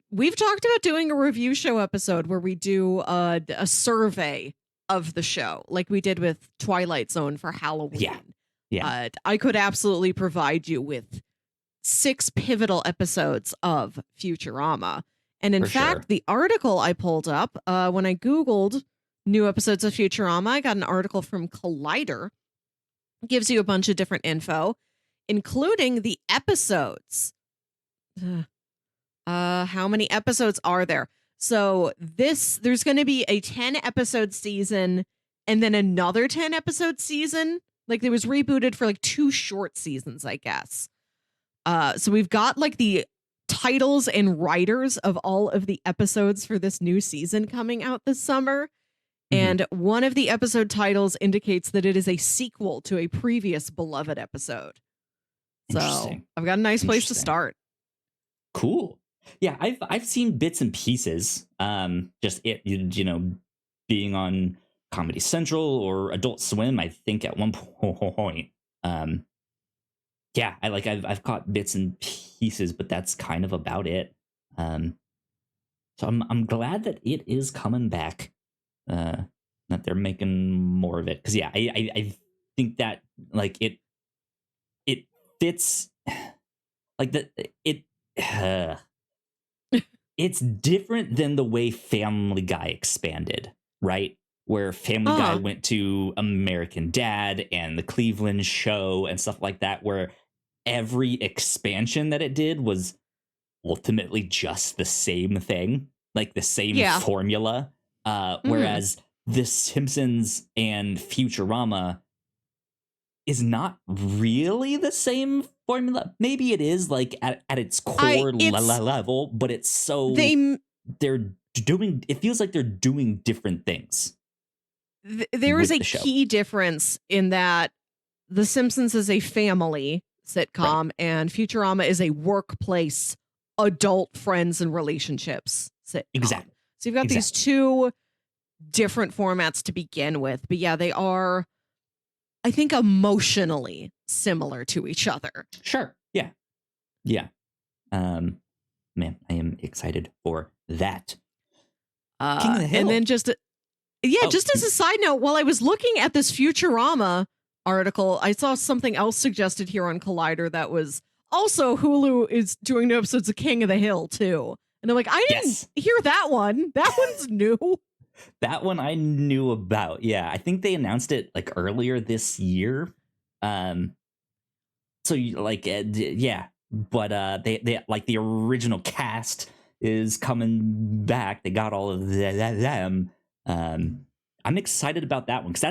We've talked about doing a review show episode where we do a survey of the show, like we did with Twilight Zone for Halloween. Yeah. I could absolutely provide you with 6 pivotal episodes of Futurama. And in fact, the article I pulled up when I Googled new episodes of Futurama, I got an article from Collider. It gives you a bunch of different info, including the episodes. How many episodes are there? So there's going to be a 10 episode season and then another 10 episode season. Like, it was rebooted for like 2 short seasons, I guess. So we've got like the titles and writers of all of the episodes for this new season coming out this summer. And one of the episode titles indicates that it is a sequel to a previous beloved episode. So I've got a nice place to start. Cool. Yeah, I've seen bits and pieces. Just being on Comedy Central or Adult Swim, I think at one point. Um, yeah, I've caught bits and pieces, but that's kind of about it. Um, so I'm glad that it is coming back. That they're making more of it, because yeah, I think that like it fits like the it. It's different than the way Family Guy expanded, right? Where Family Guy Uh, went to American Dad and the Cleveland Show and stuff like that, where every expansion that it did was ultimately just the same thing, like the same yeah. formula. Mm. Whereas The Simpsons and Futurama is not really the same formula. Maybe it is, like at its core level, but it's so They they're doing. It feels like they're doing different things there is with a the show. key difference in that The Simpsons is a family Right. sitcom and Futurama is a workplace adult friends and relationships sitcom. Exactly. So you've got these Exactly. two different formats to begin with, but yeah, they are, I think, emotionally similar to each other. Sure. Yeah. Yeah. Um. Man, I am excited for that. King of the And then Hill. yeah, Oh, just as a side note, while I was looking at this Futurama article, I saw something else suggested here on Collider that was also Hulu is doing new episodes of King of the Hill too. And I'm like, I didn't yes. hear that one. That one's new. That one I knew about. Yeah, I think they announced it like earlier this year. Um, so yeah, but they like the original cast is coming back. They got all of them. I'm excited about that one, because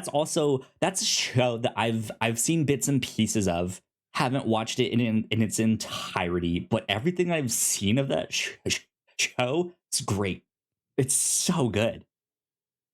that's a show that I've seen bits and pieces of. Haven't watched it in its entirety, but everything I've seen of that show, it's great. It's so good.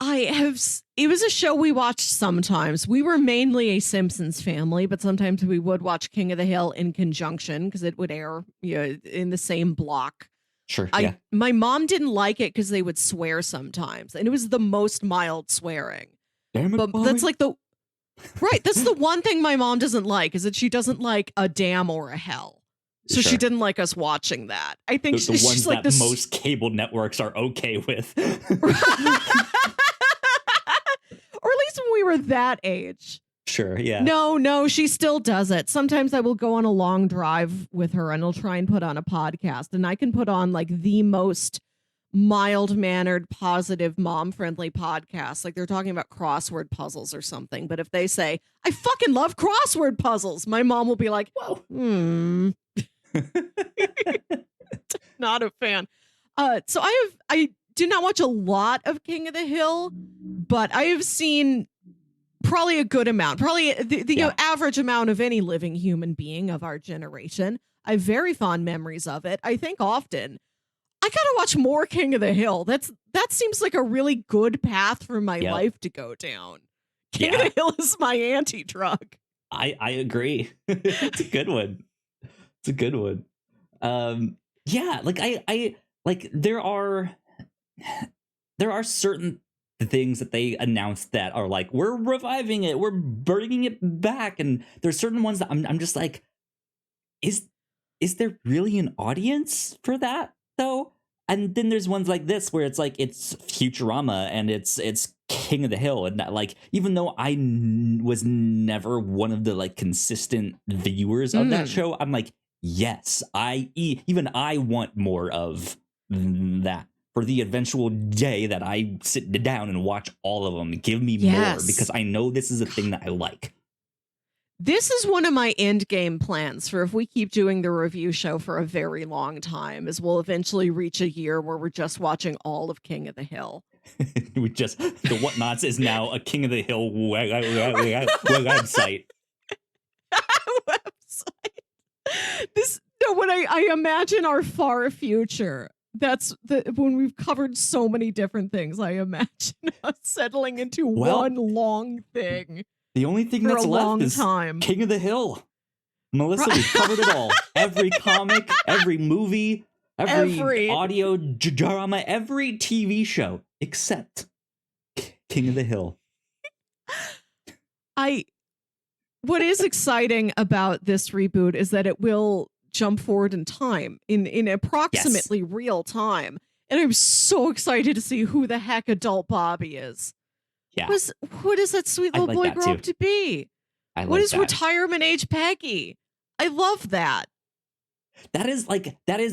It was a show we watched sometimes. We were mainly a Simpsons family, but sometimes we would watch King of the Hill in conjunction because it would air, in the same block. Sure, yeah. My mom didn't like it because they would swear sometimes, and it was the most mild swearing. Damn it, But that's Bobby. like that's the one thing my mom doesn't like, is that she doesn't like a damn or a hell. So she Sure. didn't like us watching that. I think The ones she's like that this. most cable networks are okay with. Or at least when we were that age. Sure, yeah. No, she still does it. Sometimes I will go on a long drive with her and I'll try and put on a podcast, and I can put on like the most mild mannered, positive, mom friendly podcast. Like they're talking about crossword puzzles or something. But if they say, I fucking love crossword puzzles, my mom will be like, Whoa. Not a fan. So I do not watch a lot of King of the Hill, but I have seen probably a good amount, probably the average amount of any living human being of our generation. I have very fond memories of it. I think often I gotta watch more King of the Hill. That seems like a really good path for my life to go down. King of the Hill is my anti-drug. I agree. It's a good one. It's a good one. Yeah, like I like there are certain things that they announced that are like, we're reviving it, we're bringing it back, and there's certain ones that I'm just like, is there really an audience for that though? And then there's ones like this where it's like, it's Futurama and it's King of the Hill, and that, like, even though I was never one of the like consistent viewers of that show, I'm like, yes, even I want more of that for the eventual day that I sit down and watch all of them. Give me more, because I know this is a thing that I like. This is one of my end game plans for if we keep doing the review show for a very long time, is we'll eventually reach a year where we're just watching all of King of the Hill. The Whatnauts is now a King of the Hill website. When I imagine our far future, that's when we've covered so many different things, I imagine us settling into one long thing. The only thing that's left is King of the Hill. Melissa, we've covered it all. Every comic, every movie, every audio drama, every TV show except King of the Hill. What is exciting about this reboot is that it will jump forward in time, in approximately real time. And I'm so excited to see who the heck adult Bobby is. Yeah. Who does that sweet little boy grow up to be? What is retirement age Peggy? I love that. That is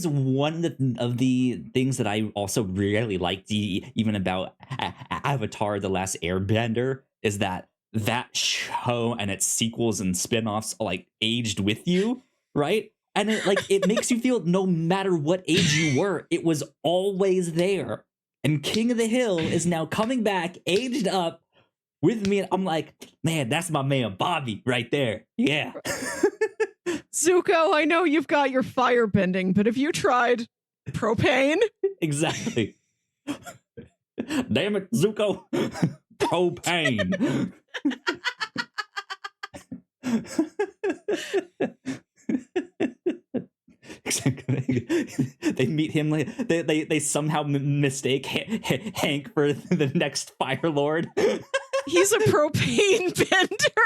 one of the things that I also really liked even about Avatar: The Last Airbender is that show and its sequels and spin-offs like aged with you, right? And it makes you feel no matter what age you were, it was always there. And King of the Hill is now coming back, aged up with me. And I'm like, man, that's my man Bobby right there. Yeah. Zuko, I know you've got your fire bending, but have you tried propane? Exactly. Damn it, Zuko. Propane. They meet him like they somehow mistake Hank for the next Fire Lord. He's a propane bender.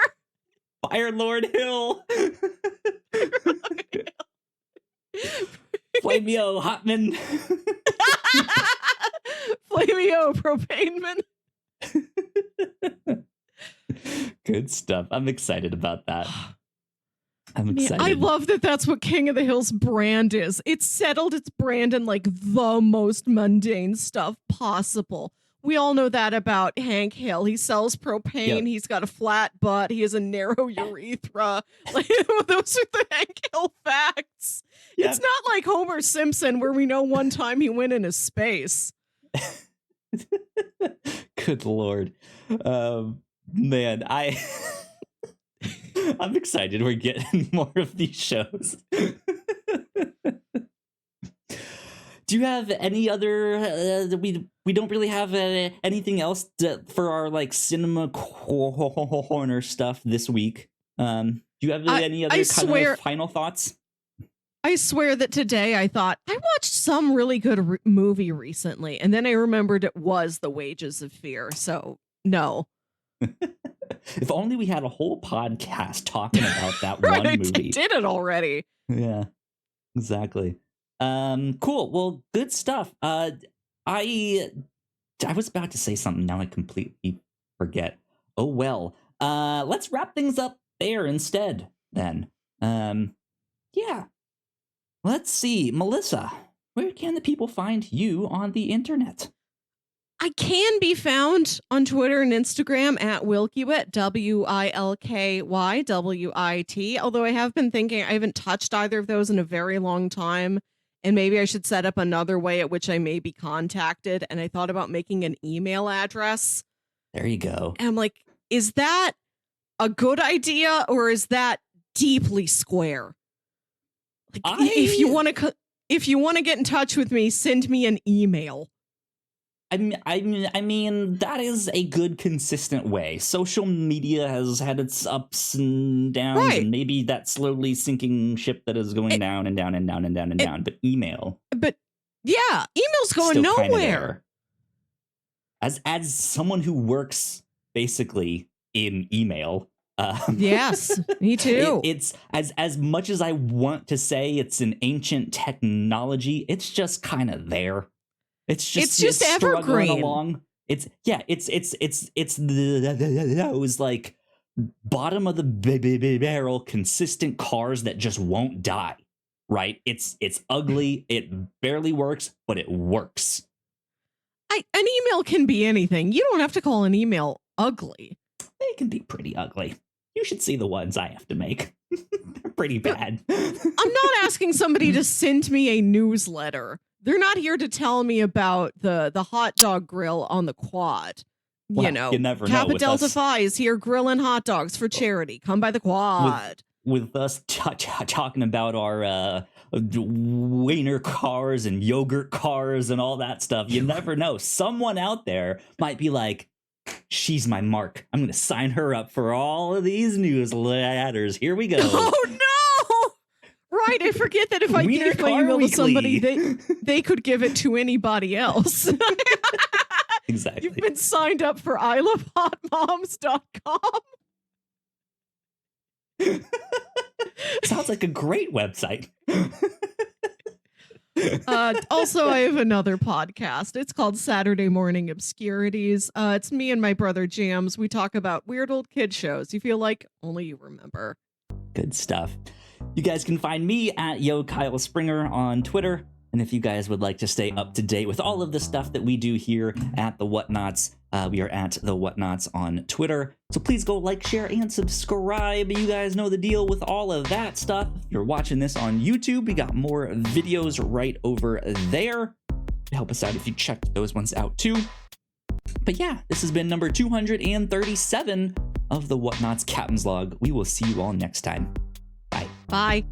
Fire Lord Hill. Flamio Hotman. Flamio Propaneman. Good stuff. I'm excited about that. I'm excited. I love that that's what King of the Hill's brand is. It's settled its brand in like the most mundane stuff possible. We all know that about Hank Hill. He sells propane. Yep. He's got a flat butt. He has a narrow urethra. Like, those are the Hank Hill facts. Yep. It's not like Homer Simpson where we know one time he went into space. Good Lord. Man, I'm excited we're getting more of these shows. Do you have any other we don't really have anything else for our like cinema corner stuff this week? Do you have any other of final thoughts? I swear that today I thought I watched some really good movie recently, and then I remembered it was The Wages of Fear. So no. If only we had a whole podcast talking about that right, one movie. I did it already. Yeah, exactly. Cool. Well, good stuff. I was about to say something. Now I completely forget. Oh, well, let's wrap things up there instead then. Yeah. Let's see. Melissa, where can the people find you on the internet? I can be found on Twitter and Instagram at Wilkywit, WILKYWIT. Although I have been thinking I haven't touched either of those in a very long time. And maybe I should set up another way at which I may be contacted. And I thought about making an email address. There you go. And I'm like, is that a good idea or is that deeply square? Like, if you want to get in touch with me, send me an email. I mean, that is a good, consistent way. Social media has had its ups and downs, right. And maybe that slowly sinking ship that is going down and down and down and down and down. But email. But yeah, email's going nowhere. As someone who works basically in email. Yes, me too. It's as much as I want to say it's an ancient technology, it's just kind of there. It's just evergreen. Along. It's those like bottom of the barrel consistent cars that just won't die, right? It's ugly. It barely works, but it works. An email can be anything. You don't have to call an email ugly. They can be pretty ugly. You should see the ones I have to make. They're pretty bad. I'm not asking somebody to send me a newsletter. They're not here to tell me about the hot dog grill on the quad. Well, you know, you never Kappa know. Delta Phi is here grilling hot dogs for charity. Come by the quad. With us talking about our wiener cars and yogurt cars and all that stuff, you never know. Someone out there might be like, she's my mark. I'm going to sign her up for all of these newsletters. Here we go. Oh, no! right. I forget that if I Wiener gave my Car email to somebody, Weekly. they could give it to anybody else. Exactly. You've been signed up for ilovehotmoms.com. Sounds like a great website. Also, I have another podcast. It's called Saturday Morning Obscurities. It's me and my brother Jams. We talk about weird old kid shows you feel like only you remember. Good stuff. You guys can find me at Yo Kyle Springer on Twitter. And if you guys would like to stay up to date with all of the stuff that we do here at the Whatnauts, we are at the Whatnauts on Twitter. So please go like, share, and subscribe. You guys know the deal with all of that stuff. If you're watching this on YouTube, we got more videos right over there. Help us out if you check those ones out too. But yeah, this has been number 237 of the Whatnauts Captain's Log. We will see you all next time. Bye. Bye.